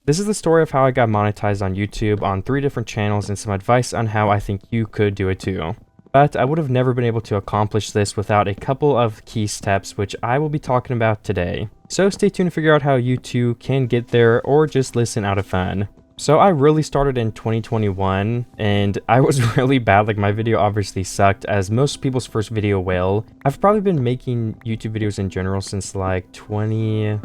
This is the story of how I got monetized on YouTube on 3 different channels and some advice on how I think you could do it too. But I would have never been able to accomplish this without a couple of key steps which I will be talking about today. So stay tuned to figure out how you too can get there, or just listen out of fun. So I really started in 2021 and I was really bad. Like, my video obviously sucked, as most people's first video will. I've probably been making YouTube videos in general since like 13.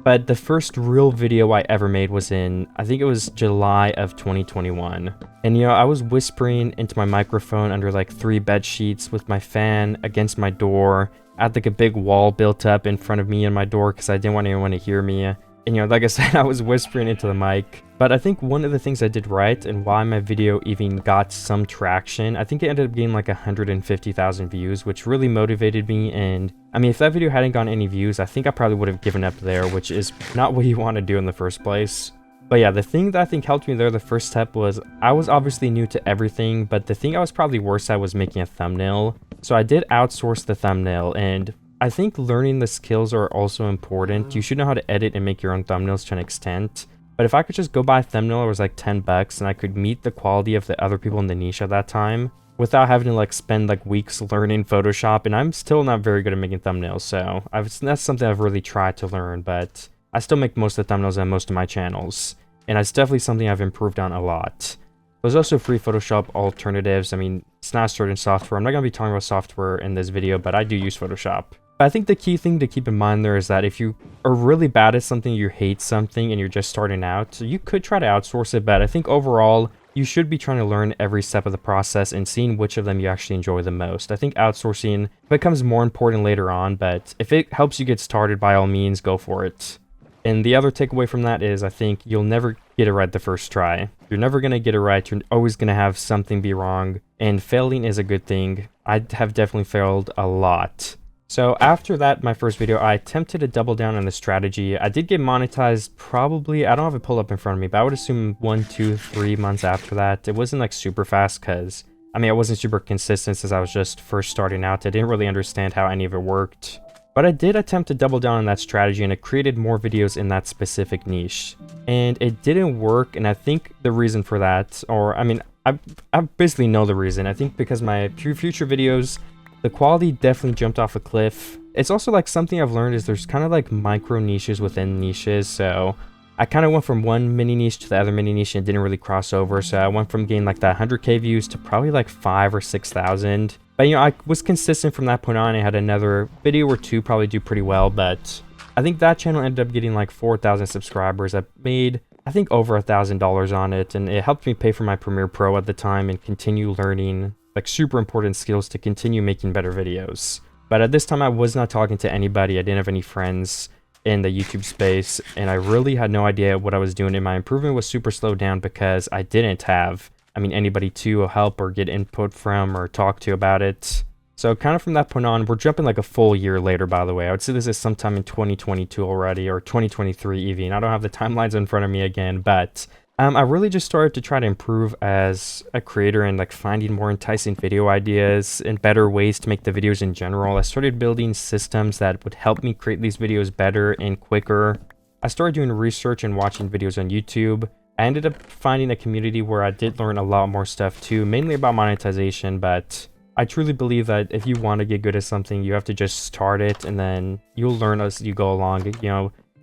But the first real video I ever made was in, I think it was July of 2021. And I was whispering into my microphone under like 3 bed sheets with my fan against my door. I had like a big wall built up in front of me and my door because I didn't want anyone to hear me. And like I said, I was whispering into the mic. But I think one of the things I did right, and why my video even got some traction, I think it ended up getting like 150,000 views, which really motivated me. And I mean, if that video hadn't gotten any views, I think I probably would have given up there, which is not what you want to do in the first place. But yeah, the thing that I think helped me there, the first step, was I was obviously new to everything, but the thing I was probably worse at was making a thumbnail. So I did outsource the thumbnail, and I think learning the skills are also important. You should know how to edit and make your own thumbnails to an extent. But if I could just go buy a thumbnail, it was like 10 bucks, and I could meet the quality of the other people in the niche at that time without having to like spend like weeks learning Photoshop. And I'm still not very good at making thumbnails, so that's something I've really tried to learn, but I still make most of the thumbnails on most of my channels. And it's definitely something I've improved on a lot. There's also free Photoshop alternatives. I mean, it's not a certain software. I'm not going to be talking about software in this video, but I do use Photoshop. But I think the key thing to keep in mind there is that if you are really bad at something, you hate something, and you're just starting out, you could try to outsource it. But I think overall, you should be trying to learn every step of the process and seeing which of them you actually enjoy the most. I think outsourcing becomes more important later on, but if it helps you get started, by all means, go for it. And the other takeaway from that is, I think you'll never get it right the first try. You're never going to get it right. You're always going to have something be wrong, and failing is a good thing. I have definitely failed a lot. So after that, my first video, I attempted to double down on the strategy. I did get monetized probably, I don't have it pulled up in front of me, but I would assume 1, 2, 3 months after that. It wasn't like super fast because, I mean, I wasn't super consistent since I was just first starting out. I didn't really understand how any of it worked. But I did attempt to double down on that strategy, and it created more videos in that specific niche. And it didn't work, and I think the reason for that, or I mean, I basically know the reason. I think because my future videos, the quality definitely jumped off a cliff. It's also like something I've learned is there's kind of like micro niches within niches. So I kind of went from one mini niche to the other mini niche and didn't really cross over. So I went from getting like that 100K views to probably like 5 or 6,000. But I was consistent from that point on. I had another video or 2 probably do pretty well, but I think that channel ended up getting like 4,000 subscribers. I made, I think, over $1,000 on it, and it helped me pay for my Premiere Pro at the time and continue learning like super important skills to continue making better videos. But at this time, I was not talking to anybody. I didn't have any friends in the YouTube space, and I really had no idea what I was doing, and my improvement was super slowed down because I didn't have, I mean, anybody to help or get input from or talk to about it. So kind of from that point on, we're jumping like a full year later, by the way. I would say this is sometime in 2022 already, or 2023 even. I don't have the timelines in front of me again, but I really just started to try to improve as a creator and like finding more enticing video ideas and better ways to make the videos in general. I started building systems that would help me create these videos better and quicker. I started doing research and watching videos on YouTube. I ended up finding a community where I did learn a lot more stuff too, mainly about monetization, but I truly believe that if you want to get good at something, you have to just start it, and then you'll learn as you go along.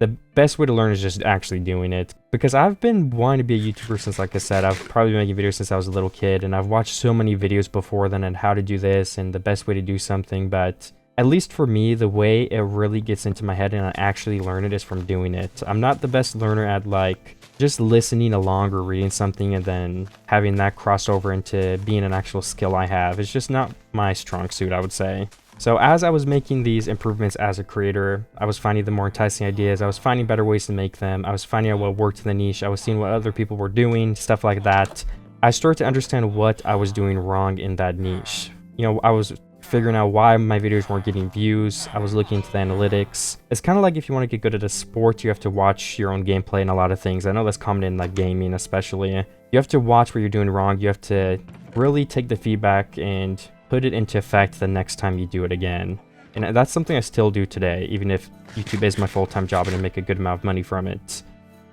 The best way to learn is just actually doing it. Because I've been wanting to be a YouTuber since, like I said, I've probably been making videos since I was a little kid, and I've watched so many videos before then on how to do this and the best way to do something, but at least for me, the way it really gets into my head and I actually learn it is from doing it. I'm not the best learner at like just listening along or reading something and then having that cross over into being an actual skill I have. It's just not my strong suit, I would say. So as I was making these improvements as a creator, I was finding the more enticing ideas. I was finding better ways to make them. I was finding out what worked in the niche. I was seeing what other people were doing, stuff like that. I started to understand what I was doing wrong in that niche. I was figuring out why my videos weren't getting views. I was looking into the analytics. It's kind of like if you want to get good at a sport, you have to watch your own gameplay and a lot of things. I know that's common in like gaming especially. You have to watch what you're doing wrong. You have to really take the feedback and put it into effect the next time you do it again. And that's something I still do today, even if YouTube is my full-time job and I make a good amount of money from it.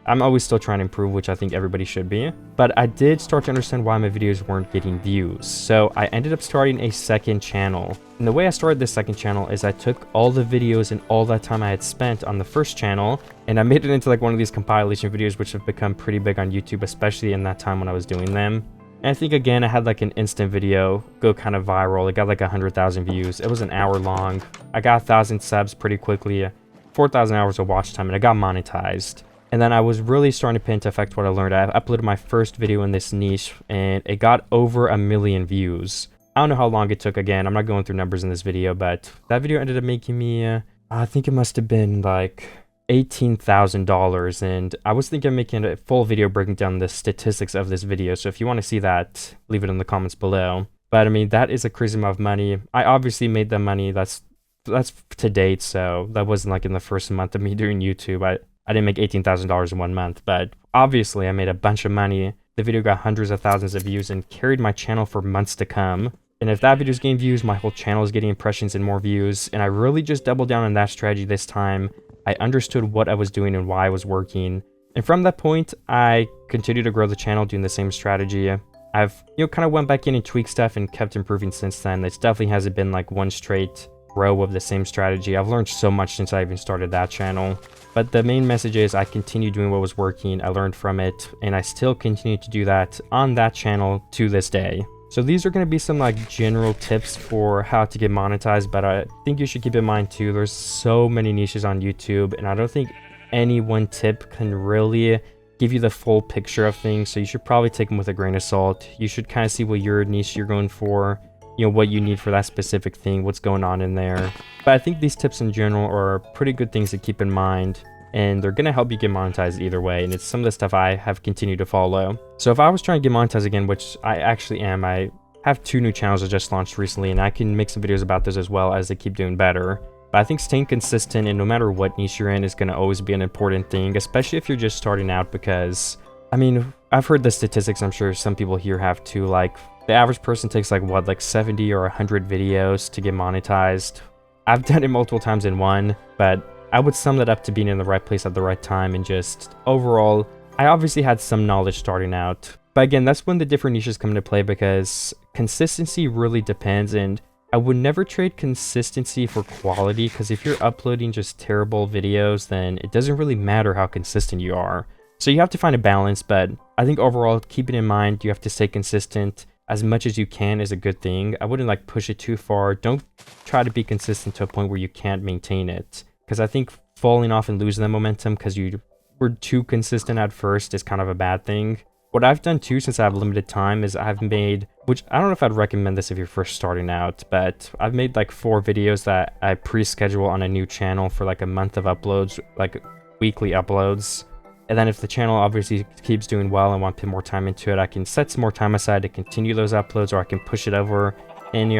I'm always still trying to improve, which I think everybody should be. But I did start to understand why my videos weren't getting views. So I ended up starting a second channel. And the way I started this second channel is I took all the videos and all that time I had spent on the first channel, and I made it into like one of these compilation videos, which have become pretty big on YouTube, especially in that time when I was doing them. And I think, again, I had like an instant video go kind of viral. It got like 100,000 views. It was an hour long. I got 1,000 subs pretty quickly, 4,000 hours of watch time, and it got monetized. And then I was really starting to put into effect what I learned. I uploaded my first video in this niche, and it got over 1 million views. I don't know how long it took. Again, I'm not going through numbers in this video, but that video ended up making me, I think it must have been like $18,000, and I was thinking of making a full video breaking down the statistics of this video. So if you want to see that, leave it in the comments below. But I mean, that is a crazy amount of money. I obviously made the money. That's to date, so that wasn't like in the first month of me doing YouTube. I didn't make $18,000 in 1 month, but obviously I made a bunch of money. The video got hundreds of thousands of views and carried my channel for months to come. And if that video is getting views, my whole channel is getting impressions and more views. And I really just doubled down on that strategy this time. I understood what I was doing and why I was working. And from that point, I continued to grow the channel doing the same strategy. I've, kind of went back in and tweaked stuff and kept improving since then. It definitely hasn't been like one straight row of the same strategy. I've learned so much since I even started that channel. But the main message is I continued doing what was working, I learned from it, and I still continue to do that on that channel to this day. So these are going to be some like general tips for how to get monetized, but I think you should keep in mind too, there's so many niches on YouTube, and I don't think any one tip can really give you the full picture of things, so you should probably take them with a grain of salt. You should kind of see what your niche you're going for, what you need for that specific thing, what's going on in there. But I think these tips in general are pretty good things to keep in mind, and they're going to help you get monetized either way, and it's some of the stuff I have continued to follow. So if I was trying to get monetized again, which I actually am, I have 2 new channels I just launched recently, and I can make some videos about those as well as they keep doing better. But I think staying consistent, and no matter what niche you're in, is going to always be an important thing, especially if you're just starting out, because, I mean, I've heard the statistics, I'm sure some people here have too, like, the average person takes like 70 or 100 videos to get monetized. I've done it multiple times in one, but I would sum that up to being in the right place at the right time, and just overall, I obviously had some knowledge starting out. But again, that's when the different niches come into play, because consistency really depends, and I would never trade consistency for quality, because if you're uploading just terrible videos, then it doesn't really matter how consistent you are. So you have to find a balance, but I think overall, keeping in mind you have to stay consistent as much as you can is a good thing. I wouldn't like push it too far. Don't try to be consistent to a point where you can't maintain it, because I think falling off and losing the momentum because you were too consistent at first is kind of a bad thing. What I've done too, since I have limited time, is I've made, which I don't know if I'd recommend this if you're first starting out, but I've made like 4 videos that I pre-schedule on a new channel for like a month of uploads, like weekly uploads. And then if the channel obviously keeps doing well and want to put more time into it, I can set some more time aside to continue those uploads, or I can push it over and,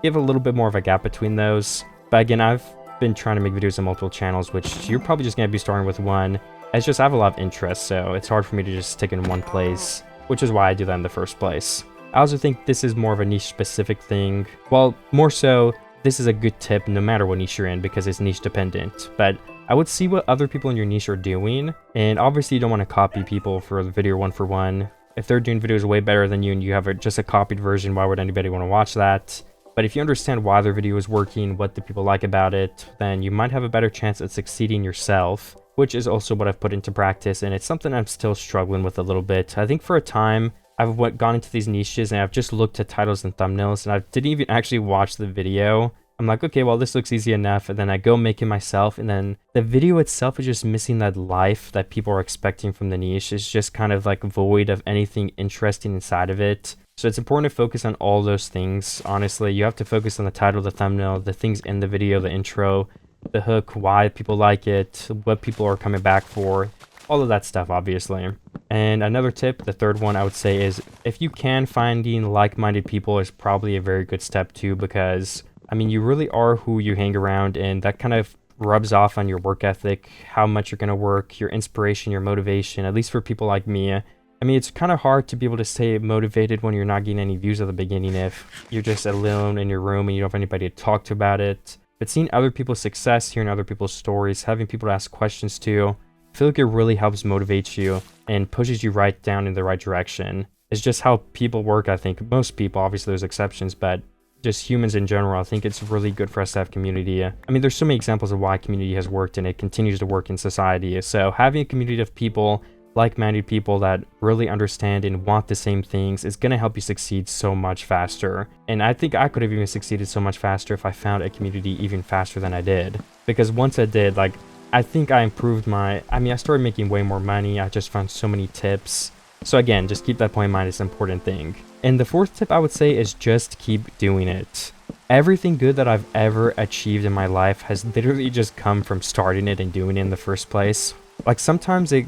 give a little bit more of a gap between those. But again, I've been trying to make videos on multiple channels, which you're probably just going to be starting with one. It's just I have a lot of interest, so it's hard for me to just stick in one place, which is why I do that in the first place. I also think this is more of a niche specific thing. Well, more so, this is a good tip no matter what niche you're in, because it's niche dependent. But I would see what other people in your niche are doing, and obviously you don't want to copy people for the video one for one. If they're doing videos way better than you and you have just a copied version, why would anybody want to watch that? But if you understand why their video is working, what the people like about it, then you might have a better chance at succeeding yourself, which is also what I've put into practice, and it's something I'm still struggling with a little bit. I think for a time, I've gone into these niches and I've just looked at titles and thumbnails, and I didn't even actually watch the video. I'm like, okay, well, this looks easy enough, and then I go make it myself, and then the video itself is just missing that life that people are expecting from the niche. It's just kind of like void of anything interesting inside of it. So it's important to focus on all those things. Honestly, you have to focus on the title, the thumbnail, the things in the video, the intro, the hook, why people like it, what people are coming back for, all of that stuff, obviously. And another tip, the third one I would say, is if you can, finding like-minded people is probably a very good step too, because I mean, you really are who you hang around, and that kind of rubs off on your work ethic, how much you're going to work, your inspiration, your motivation, at least for people like me. I mean, it's kind of hard to be able to stay motivated when you're not getting any views at the beginning if you're just alone in your room and you don't have anybody to talk to about it. but seeing other people's success, hearing other people's stories, having people to ask questions to, I feel like it really helps motivate you and pushes you right down in the right direction. It's just how people work, I think. Most people, obviously there's exceptions, but just humans in general, I think it's really good for us to have community. I mean, there's so many examples of why community has worked and it continues to work in society. So having a community of people, like-minded people that really understand and want the same things is going to help you succeed so much faster. And I think I could have even succeeded so much faster if I found a community even faster than I did. Because once I did, like, I think I improved I started making way more money. I just found so many tips. So again, just keep that point in mind. It's an important thing. And the fourth tip I would say is just keep doing it. Everything good that I've ever achieved in my life has literally just come from starting it and doing it in the first place. Like sometimes I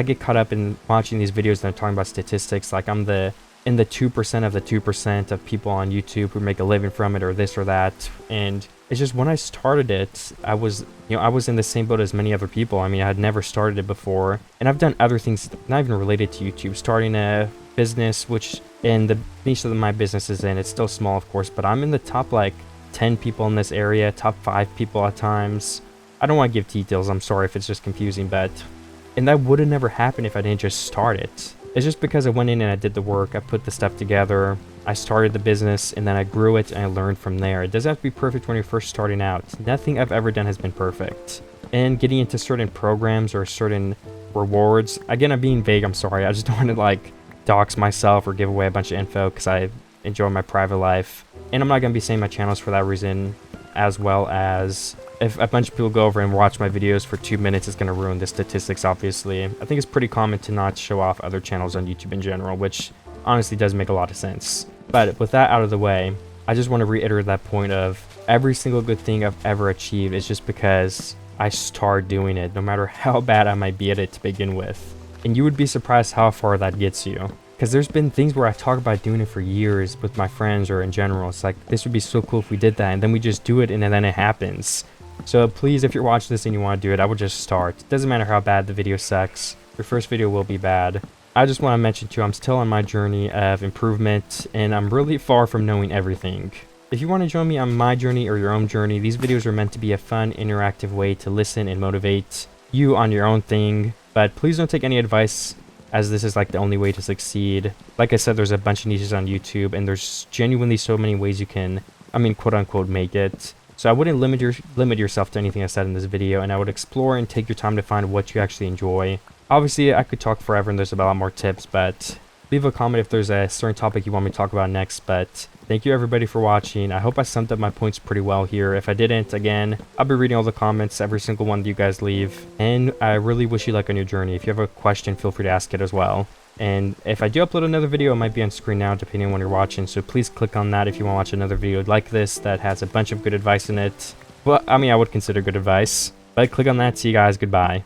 get caught up in watching these videos and they're talking about statistics. Like I'm in the 2% of the 2% of people on YouTube who make a living from it or this or that. And it's just when I started it, I was in the same boat as many other people. I mean, I had never started it before. And I've done other things not even related to YouTube. Starting a business, which in the niche that my business is in, it's still small, of course, but I'm in the top like 10 people in this area, top 5 people at times. I don't want to give details. I'm sorry if it's just confusing, but... And that would have never happened if I didn't just start it. It's just because I went in and I did the work, I put the stuff together, I started the business, and then I grew it and I learned from there. It doesn't have to be perfect when you're first starting out. Nothing I've ever done has been perfect. And getting into certain programs or certain rewards, again, I'm being vague, I'm sorry. I just don't want to like dox myself or give away a bunch of info because I enjoy my private life. And I'm not going to be saying my channels for that reason, as well as if a bunch of people go over and watch my videos for 2 minutes, it's going to ruin the statistics, obviously. I think it's pretty common to not show off other channels on YouTube in general, which honestly does make a lot of sense. But with that out of the way, I just want to reiterate that point of every single good thing I've ever achieved is just because I start doing it, no matter how bad I might be at it to begin with. And you would be surprised how far that gets you. Because there's been things where I talk about doing it for years with my friends or in general. It's like, this would be so cool if we did that. And then we just do it and then it happens. So please, if you're watching this and you want to do it, I would just start. It doesn't matter how bad the video sucks. Your first video will be bad. I just want to mention too, I'm still on my journey of improvement and I'm really far from knowing everything. If you want to join me on my journey or your own journey, these videos are meant to be a fun, interactive way to listen and motivate you on your own thing. But please don't take any advice as this is like the only way to succeed. Like I said, there's a bunch of niches on YouTube and there's genuinely so many ways you can, quote unquote, make it. So I wouldn't limit yourself to anything I said in this video, and I would explore and take your time to find what you actually enjoy. Obviously, I could talk forever and there's a lot more tips, but leave a comment if there's a certain topic you want me to talk about next. But thank you everybody for watching. I hope I summed up my points pretty well here. If I didn't, again, I'll be reading all the comments, every single one that you guys leave. And I really wish you luck on your journey. If you have a question, feel free to ask it as well. And if I do upload another video, it might be on screen now depending on when you're watching. So please click on that if you want to watch another video like this that has a bunch of good advice in it. Well, I would consider good advice. But click on that. See you guys. Goodbye.